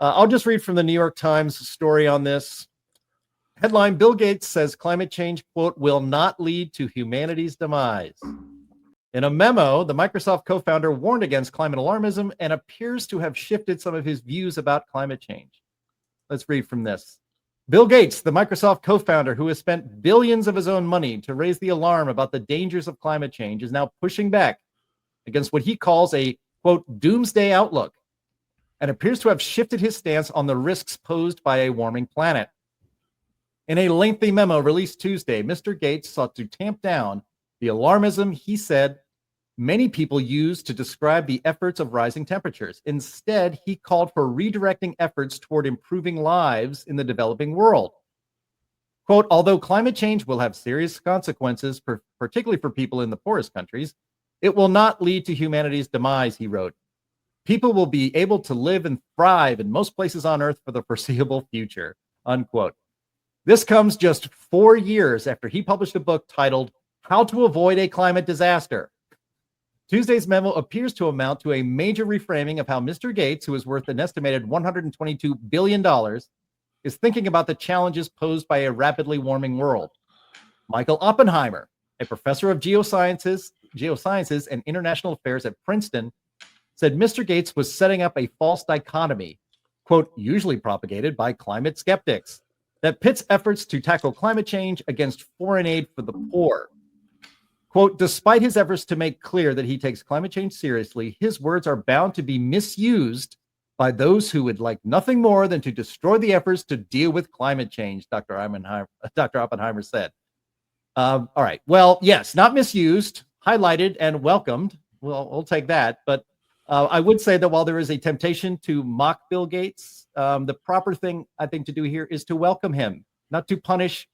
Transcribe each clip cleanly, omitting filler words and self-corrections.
I'll just read from the New York Times story on this. Headline, Bill Gates says climate change, quote, will not lead to humanity's demise. In a memo, the Microsoft co-founder warned against climate alarmism and appears to have shifted some of his views about climate change. Let's read from this. Bill Gates, the Microsoft co-founder who has spent billions of his own money to raise the alarm about the dangers of climate change, is now pushing back against what he calls a, quote, doomsday outlook, and appears to have shifted his stance on the risks posed by a warming planet. In a lengthy memo released Tuesday, Mr. Gates sought to tamp down the alarmism he said many people use to describe the efforts of rising temperatures. Instead, he called for redirecting efforts toward improving lives in the developing world. Quote, although climate change will have serious consequences, particularly for people in the poorest countries, it will not lead to humanity's demise, he wrote. People will be able to live and thrive in most places on Earth for the foreseeable future, unquote. This comes just 4 years after he published a book titled How to Avoid a Climate Disaster. Tuesday's memo appears to amount to a major reframing of how Mr. Gates, who is worth an estimated $122 billion, is thinking about the challenges posed by a rapidly warming world. Michael Oppenheimer, a professor of geosciences and international affairs at Princeton, said Mr. Gates was setting up a false dichotomy, quote, usually propagated by climate skeptics, that pits efforts to tackle climate change against foreign aid for the poor. Quote, despite his efforts to make clear that he takes climate change seriously, his words are bound to be misused by those who would like nothing more than to destroy the efforts to deal with climate change, Dr. Oppenheimer said. All right. Well, yes, not misused, highlighted and welcomed. Well, we'll take that. But I would say that while there is a temptation to mock Bill Gates, the proper thing, I think, to do here is to welcome him, not to punish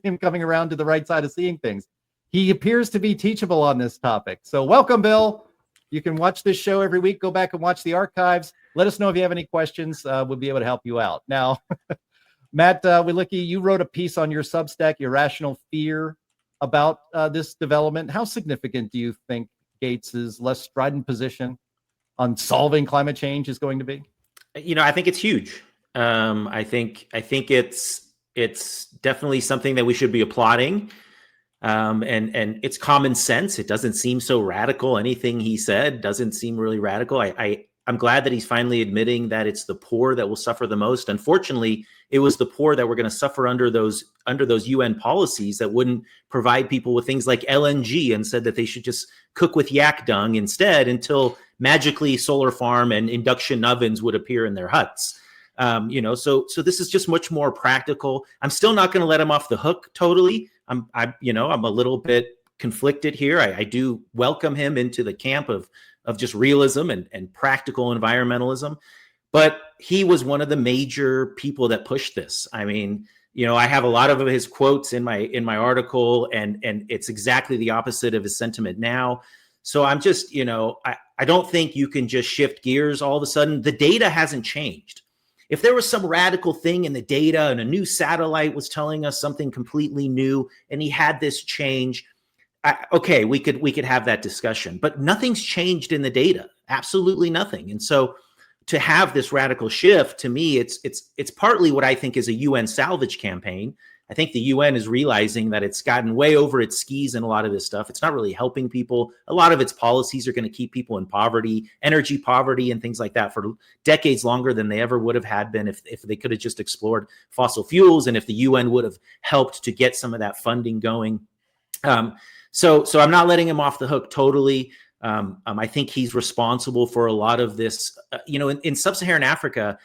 him coming around to the right side of seeing things. He appears to be teachable on this topic. So welcome, Bill. You can watch this show every week. Go back and watch the archives. Let us know if you have any questions. We'll be able to help you out. Now, Matt Wilicki, you wrote a piece on your Substack, Irrational Fear, about this development. How significant do you think Gates's less strident position on solving climate change is going to be? You know, I think it's huge. I think it's definitely something that we should be applauding. And it's common sense. It doesn't seem so radical. Anything he said doesn't seem really radical. I'm glad that he's finally admitting that it's the poor that will suffer the most. Unfortunately, it was the poor that were going to suffer under those UN policies that wouldn't provide people with things like LNG, and said that they should just cook with yak dung instead until magically solar farm and induction ovens would appear in their huts. So this is just much more practical. I'm still not going to let him off the hook totally. I'm a little bit conflicted here. I do welcome him into the camp of just realism and practical environmentalism, but he was one of the major people that pushed this. I mean, I have a lot of his quotes in my article, and it's exactly the opposite of his sentiment now. So I'm just, I don't think you can just shift gears all of a sudden. The data hasn't changed. If there was some radical thing in the data and a new satellite was telling us something completely new and he had this change, okay, we could have that discussion. But nothing's changed in the data, absolutely nothing. And so to have this radical shift, to me, it's partly what I think is a UN salvage campaign. I think the UN is realizing that it's gotten way over its skis in a lot of this stuff. It's not really helping people. A lot of its policies are going to keep people in poverty, energy poverty, and things like that for decades longer than they ever would have had been if they could have just explored fossil fuels, and if the UN would have helped to get some of that funding going. So I'm not letting him off the hook totally. I think he's responsible for a lot of this. In sub-Saharan Africa,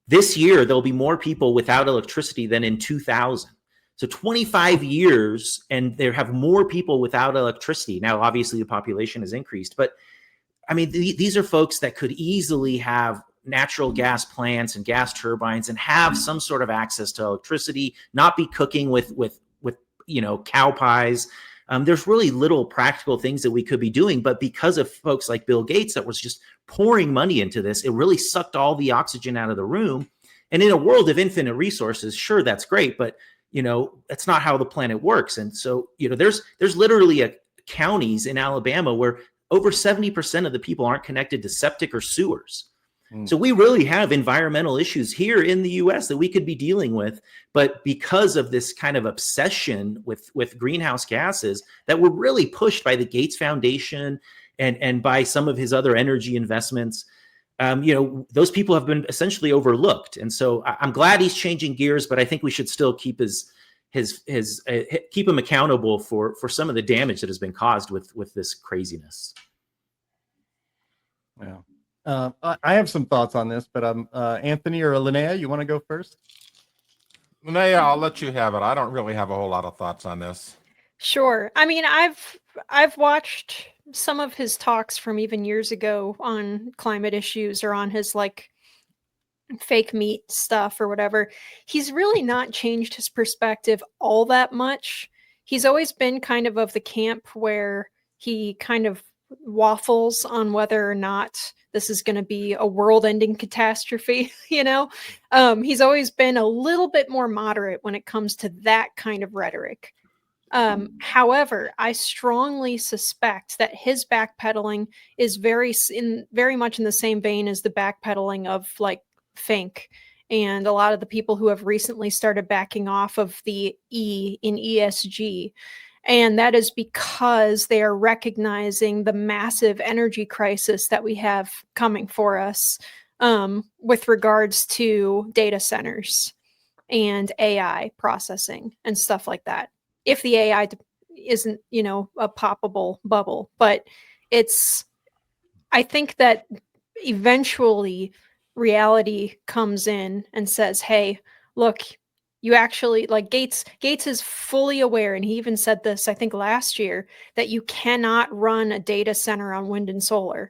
this year, there'll be more people without electricity than in 2000. So 25 years, and there have more people without electricity. Now, obviously, the population has increased, but I mean, these are folks that could easily have natural gas plants and gas turbines and have some sort of access to electricity, not be cooking with cow pies. There's really little practical things that we could be doing, but because of folks like Bill Gates that was just pouring money into this, it really sucked all the oxygen out of the room. And in a world of infinite resources, sure, that's great, but that's not how the planet works. And so, there's literally counties in Alabama where over 70% of the people aren't connected to septic or sewers. So we really have environmental issues here in the US that we could be dealing with, but because of this kind of obsession with greenhouse gases that were really pushed by the Gates Foundation and by some of his other energy investments, those people have been essentially overlooked. And so I'm glad he's changing gears, but I think we should still keep keep him accountable for some of the damage that has been caused with this craziness. Yeah. I have some thoughts on this, but Anthony or Linnea, you want to go first? Linnea, I'll let you have it. I don't really have a whole lot of thoughts on this. Sure. I mean, I've watched some of his talks from even years ago on climate issues or on his like fake meat stuff or whatever. He's really not changed his perspective all that much. He's always been kind of the camp where he kind of waffles on whether or not this is going to be a world-ending catastrophe. He's always been a little bit more moderate when it comes to that kind of rhetoric. However, I strongly suspect that his backpedaling is very much in the same vein as the backpedaling of like Fink and a lot of the people who have recently started backing off of the E in ESG. And that is because they are recognizing the massive energy crisis that we have coming for us with regards to data centers and AI processing and stuff like that. If the AI isn't, a poppable bubble, but I think that eventually reality comes in and says, hey, look, you actually like Gates is fully aware. And he even said this, I think last year, that you cannot run a data center on wind and solar.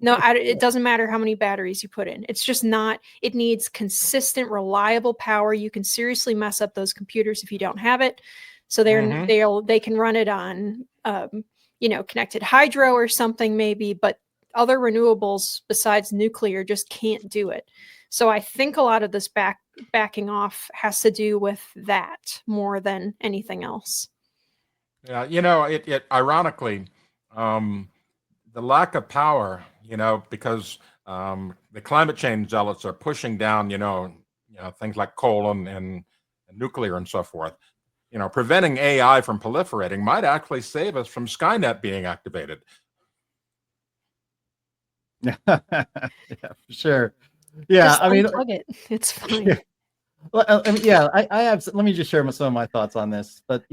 No, it doesn't matter how many batteries you put in. It's just not, it needs consistent, reliable power. You can seriously mess up those computers if you don't have it. So they can run it on, connected hydro or something maybe, but other renewables besides nuclear just can't do it. So I think a lot of this backing off has to do with that more than anything else. Yeah, it ironically, the lack of power, because the climate change zealots are pushing down, things like coal and nuclear and so forth. Preventing AI from proliferating might actually save us from Skynet being activated. Yeah, for sure. Yeah, just unplug it. It's fine. Yeah. Well, I have. Let me just share some of my thoughts on this. But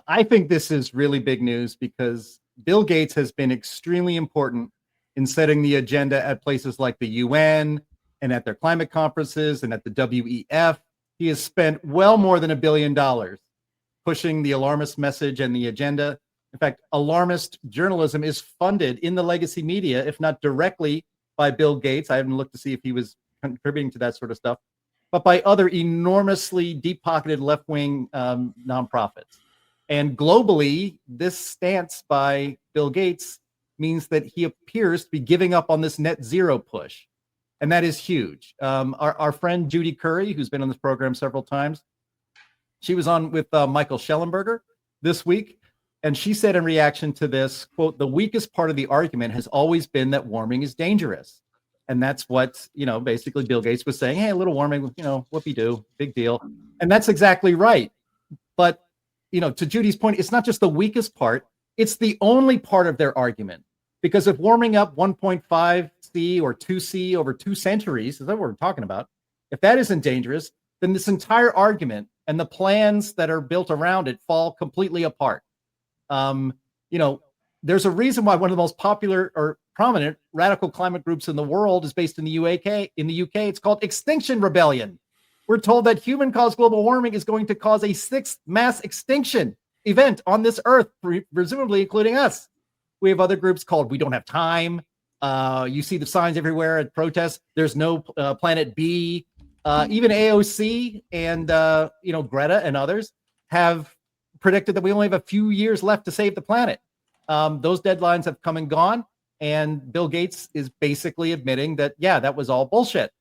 I think this is really big news because Bill Gates has been extremely important in setting the agenda at places like the UN and at their climate conferences and at the WEF. He has spent well more than $1 billion pushing the alarmist message and the agenda. In fact, alarmist journalism is funded in the legacy media, if not directly by Bill Gates. I haven't looked to see if he was contributing to that sort of stuff, but by other enormously deep-pocketed left-wing nonprofits. And globally, this stance by Bill Gates means that he appears to be giving up on this net zero push. And that is huge. Our friend Judy Curry, who's been on this program several times, she was on with Michael Schellenberger this week. And she said in reaction to this, quote, the weakest part of the argument has always been that warming is dangerous. And that's what, basically Bill Gates was saying, hey, a little warming, whoopee-doo, big deal. And that's exactly right. But, to Judy's point, it's not just the weakest part, it's the only part of their argument. Because if warming up 1.5 C or 2 C over 2 centuries, is that what we're talking about? If that isn't dangerous, then this entire argument and the plans that are built around it fall completely apart. There's a reason why one of the most popular or prominent radical climate groups in the world is based in the UK. In the UK, it's called Extinction Rebellion. We're told that human-caused global warming is going to cause a 6th mass extinction event on this earth, presumably including us. We have other groups called We Don't Have Time. You see the signs everywhere at protests. There's no Planet B. Even AOC and Greta and others have predicted that we only have a few years left to save the planet. Those deadlines have come and gone, and Bill Gates is basically admitting that, that was all bullshit.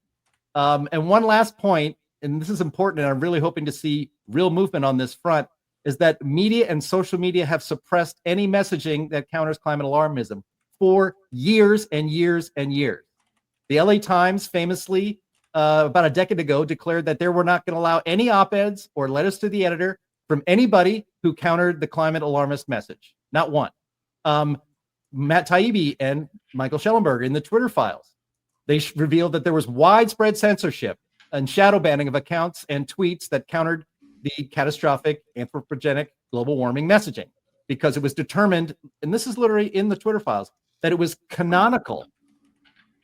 And one last point, and this is important, and I'm really hoping to see real movement on this front, is that media and social media have suppressed any messaging that counters climate alarmism for years and years and years. The LA Times famously, about a decade ago, declared that they were not going to allow any op-eds or letters to the editor from anybody who countered the climate alarmist message. Not one. Matt Taibbi and Michael Schellenberger in the Twitter files, they revealed that there was widespread censorship and shadow banning of accounts and tweets that countered the catastrophic anthropogenic global warming messaging, because it was determined, and this is literally in the Twitter files, that it was canonical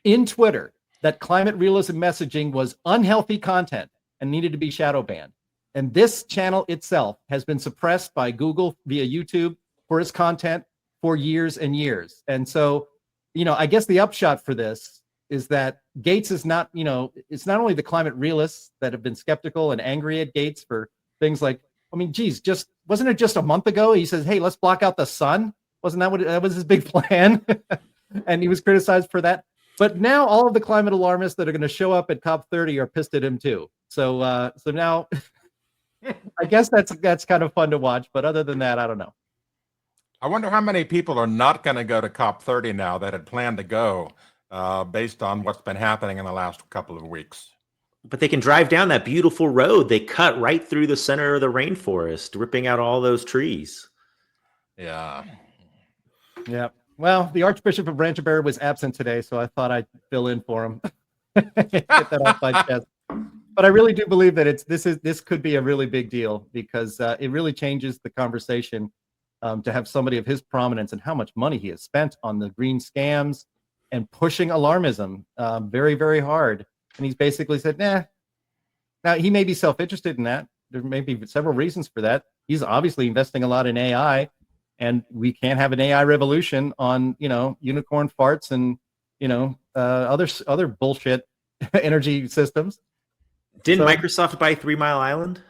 in Twitter that climate realism messaging was unhealthy content and needed to be shadow banned. And this channel itself has been suppressed by Google via YouTube for its content for years and years. And so, I guess the upshot for this is that Gates is not, it's not only the climate realists that have been skeptical and angry at Gates for things like, wasn't it just a month ago he says, hey, let's block out the sun? Wasn't that was his big plan? And he was criticized for that. But now all of the climate alarmists that are going to show up at COP30 are pissed at him too. So now I guess that's kind of fun to watch. But other than that, I don't know. I wonder how many people are not going to go to COP30 now that had planned to go based on what's been happening in the last couple of weeks. But they can drive down that beautiful road. They cut right through the center of the rainforest, ripping out all those trees. Yeah. Yeah. Well, the Archbishop of Rancho Bernardo was absent today, so I thought I'd fill in for him. Get that off my chest. But I really do believe that this could be a really big deal, because it really changes the conversation to have somebody of his prominence and how much money he has spent on the green scams and pushing alarmism very, very hard. And he's basically said, nah. Now, he may be self-interested in that. There may be several reasons for that. He's obviously investing a lot in AI, and we can't have an AI revolution on, unicorn farts and, other bullshit energy systems. Didn't Microsoft buy 3 Mile Island?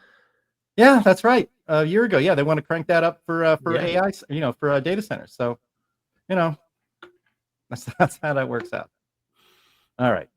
Yeah, that's right. A year ago. Yeah, they want to crank that up for Yeah. AI, for data centers. So, that's how that works out. All right.